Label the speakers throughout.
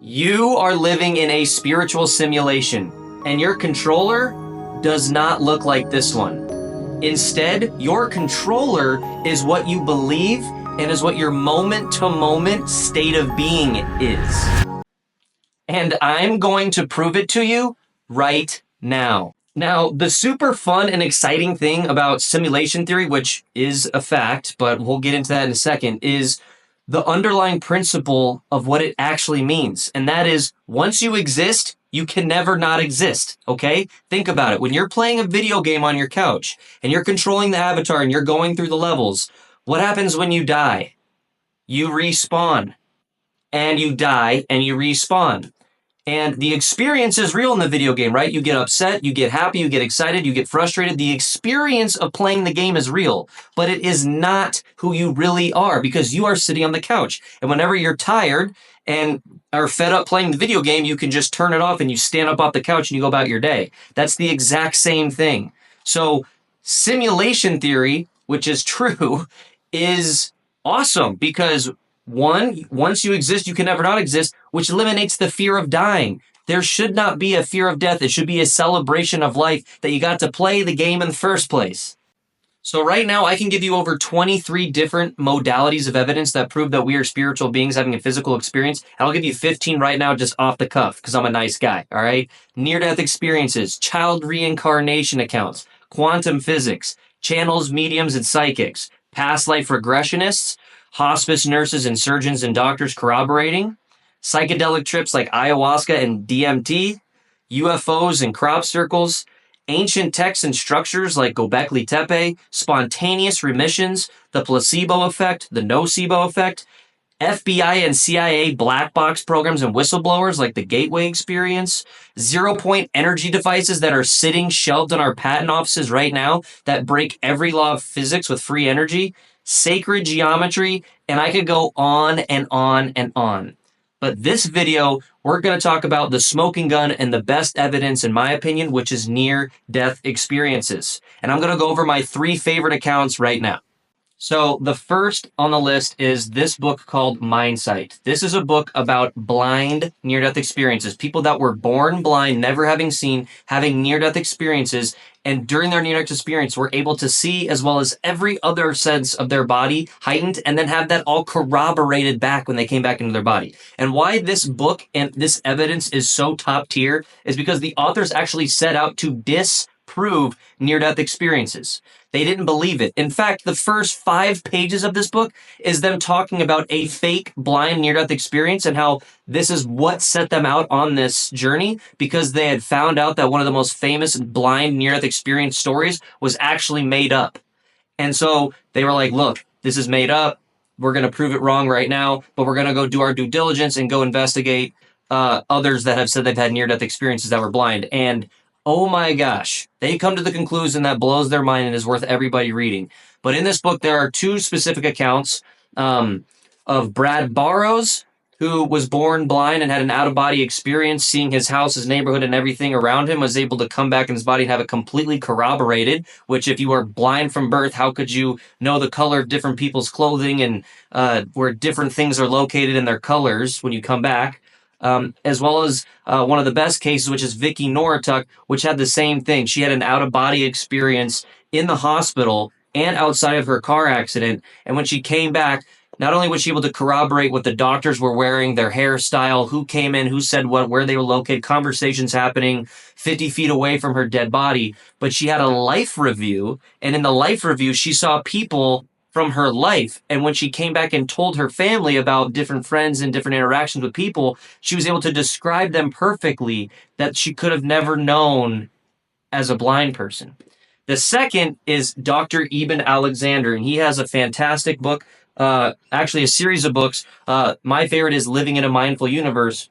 Speaker 1: You are living in a spiritual simulation, and your controller does not look like this one. Instead, your controller is what you believe and is what your moment-to-moment state of being is. And I'm going to prove it to you right now. Now, the super fun and exciting thing about simulation theory, which is a fact, but we'll get into that in a second, is the underlying principle of what it actually means. And that is, once you exist, you can never not exist, okay? Think about it. When you're playing a video game on your couch and you're controlling the avatar and you're going through the levels, what happens when you die? You respawn. And you die and you respawn. And the experience is real in the video game, right? You get upset, you get happy, you get excited, you get frustrated. The experience of playing the game is real, but it is not who you really are because you are sitting on the couch. And whenever you're tired and are fed up playing the video game, you can just turn it off and you stand up off the couch and you go about your day. That's the exact same thing. So simulation theory, which is true, is awesome because one, once you exist, you can never not exist, which eliminates the fear of dying. There should not be a fear of death. It should be a celebration of life that you got to play the game in the first place. So right now, I can give you over 23 different modalities of evidence that prove that we are spiritual beings having a physical experience. And I'll give you 15 right now just off the cuff because I'm a nice guy, all right? Near-death experiences, child reincarnation accounts, quantum physics, channels, mediums, and psychics, past life regressionists, hospice nurses and surgeons and doctors corroborating, psychedelic trips like ayahuasca and DMT, UFOs and crop circles, ancient texts and structures like Göbekli Tepe, spontaneous remissions, the placebo effect, the nocebo effect, FBI and CIA black box programs and whistleblowers like the Gateway Experience, zero-point energy devices that are sitting shelved in our patent offices right now that break every law of physics with free energy, sacred geometry, and I could go on and on and on. But this video, we're going to talk about the smoking gun and the best evidence, in my opinion, which is near-death experiences. And I'm going to go over my 3 favorite accounts right now. So the first on the list is this book called Mindsight. This is a book about blind near-death experiences, people that were born blind, never having seen, having near-death experiences, and during their near-death experience were able to see as well as every other sense of their body heightened and then have that all corroborated back when they came back into their body. And why this book and this evidence is so top tier is because the authors actually set out to disprove near-death experiences. They didn't believe it. In fact, the first 5 pages of this book is them talking about a fake blind near-death experience and how this is what set them out on this journey because they had found out that one of the most famous blind near-death experience stories was actually made up. And so they were like, look, this is made up. We're going to prove it wrong right now, but we're going to go do our due diligence and go investigate others that have said they've had near-death experiences that were blind. And oh my gosh, they come to the conclusion that blows their mind and is worth everybody reading. But in this book, there are 2 specific accounts of Brad Barrows, who was born blind and had an out-of-body experience, seeing his house, his neighborhood, and everything around him, was able to come back in his body and have it completely corroborated, which if you are blind from birth, how could you know the color of different people's clothing and where different things are located in their colors when you come back? As well as one of the best cases, which is Vicky Noratuk, which had the same thing. She had an out-of-body experience in the hospital and outside of her car accident. And when she came back, not only was she able to corroborate what the doctors were wearing, their hairstyle, who came in, who said what, where they were located, conversations happening 50 feet away from her dead body, but she had a life review. And in the life review, she saw people from her life. And when she came back and told her family about different friends and different interactions with people, she was able to describe them perfectly that she could have never known as a blind person. The second is Dr. Eben Alexander, and he has a fantastic book, actually a series of books. My favorite is Living in a Mindful Universe.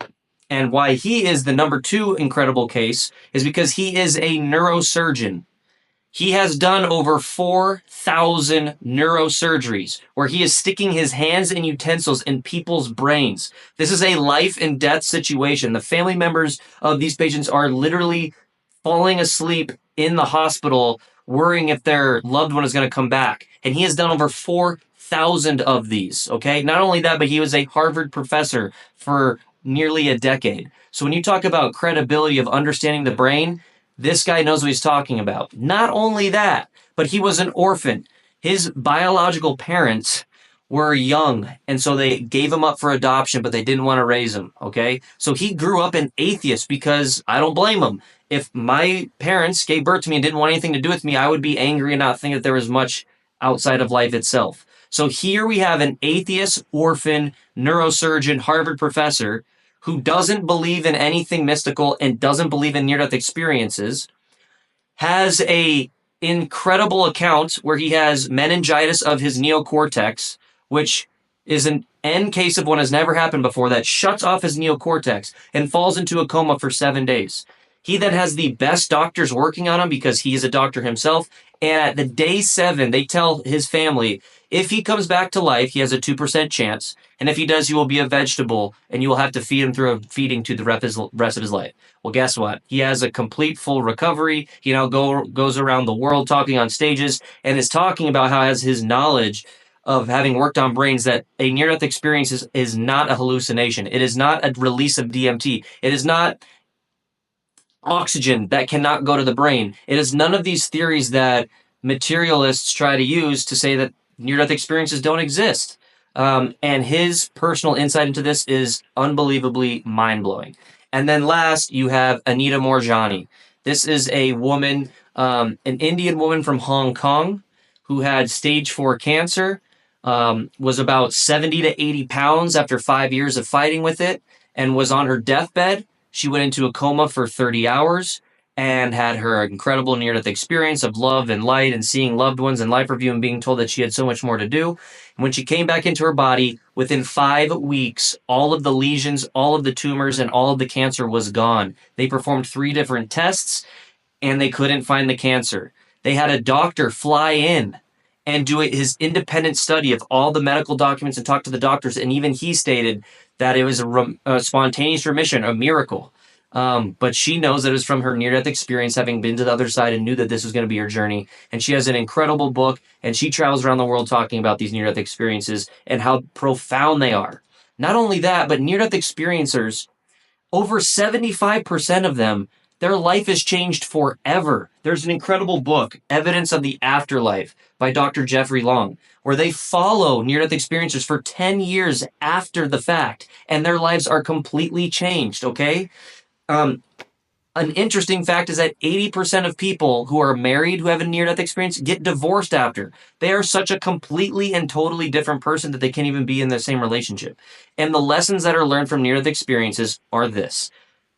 Speaker 1: And why he is the number 2 incredible case is because he is a neurosurgeon. He has done over 4,000 neurosurgeries where he is sticking his hands and utensils in people's brains. This is a life and death situation. The family members of these patients are literally falling asleep in the hospital, worrying if their loved one is going to come back. And he has done over 4,000 of these, okay? Not only that, but he was a Harvard professor for nearly a decade. So when you talk about credibility of understanding the brain, this guy knows what he's talking about. Not only that, but he was an orphan. His biological parents were young, and so they gave him up for adoption, but they didn't want to raise him. Okay. So he grew up an atheist because I don't blame him. If my parents gave birth to me and didn't want anything to do with me, I would be angry and not think that there was much outside of life itself. So here we have an atheist, orphan, neurosurgeon, Harvard professor who doesn't believe in anything mystical and doesn't believe in near-death experiences, has a incredible account where he has meningitis of his neocortex, which is an end case of one has never happened before, that shuts off his neocortex and falls into a coma for 7 days. He then has the best doctors working on him because he is a doctor himself. And at the day 7, they tell his family, if he comes back to life, he has a 2% chance. And if he does, he will be a vegetable and you will have to feed him through a feeding tube the rest of his life. Well, guess what? He has a complete full recovery. He now goes around the world talking on stages and is talking about how has his knowledge of having worked on brains that a near-death experience is not a hallucination. It is not a release of DMT. It is not oxygen that cannot go to the brain. It is none of these theories that materialists try to use to say that near-death experiences don't exist. And his personal insight into this is unbelievably mind-blowing. And then last, you have Anita Moorjani. This is a woman, an Indian woman from Hong Kong who had stage 4 cancer, was about 70 to 80 pounds after 5 years of fighting with it, and was on her deathbed. She went into a coma for 30 hours and had her incredible near-death experience of love and light and seeing loved ones in life review and being told that she had so much more to do. And when she came back into her body, within 5 weeks, all of the lesions, all of the tumors, and all of the cancer was gone. They performed 3 different tests, and they couldn't find the cancer. They had a doctor fly in and do his independent study of all the medical documents and talk to the doctors, and even he stated that it was a spontaneous remission, a miracle. But she knows that it was from her near-death experience, having been to the other side and knew that this was going to be her journey. And she has an incredible book, and she travels around the world talking about these near-death experiences and how profound they are. Not only that, but near-death experiencers, over 75% of them, their life is changed forever. There's an incredible book, Evidence of the Afterlife, by Dr. Jeffrey Long, where they follow near-death experiencers for 10 years after the fact, and their lives are completely changed, okay? An interesting fact is that 80% of people who are married who have a near-death experience get divorced after. They are such a completely and totally different person that they can't even be in the same relationship. And the lessons that are learned from near-death experiences are this: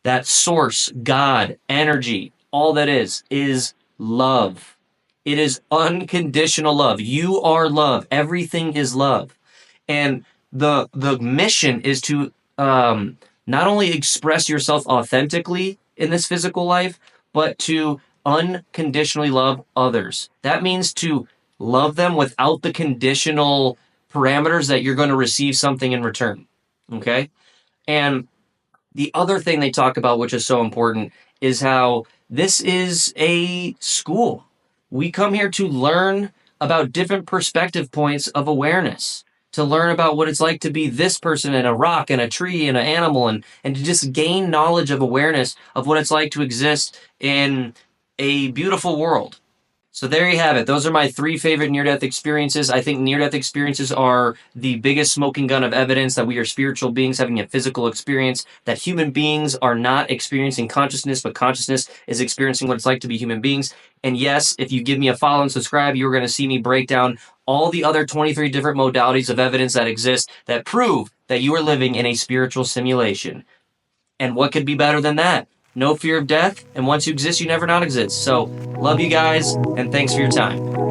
Speaker 1: that source, God, energy, all that is love. It is unconditional love. You are love. Everything is love. And the mission is to not only express yourself authentically in this physical life, but to unconditionally love others. That means to love them without the conditional parameters that you're going to receive something in return. Okay? And the other thing they talk about, which is so important, is how this is a school. We come here to learn about different perspective points of awareness, to learn about what it's like to be this person and a rock and a tree and an animal, and to just gain knowledge of awareness of what it's like to exist in a beautiful world. So there you have it. Those are my 3 favorite near-death experiences. I think near-death experiences are the biggest smoking gun of evidence that we are spiritual beings having a physical experience, that human beings are not experiencing consciousness, but consciousness is experiencing what it's like to be human beings. And yes, if you give me a follow and subscribe, you're going to see me break down all the other 23 different modalities of evidence that exist that prove that you are living in a spiritual simulation. And what could be better than that? No fear of death, and once you exist, you never not exist. So, love you guys, and thanks for your time.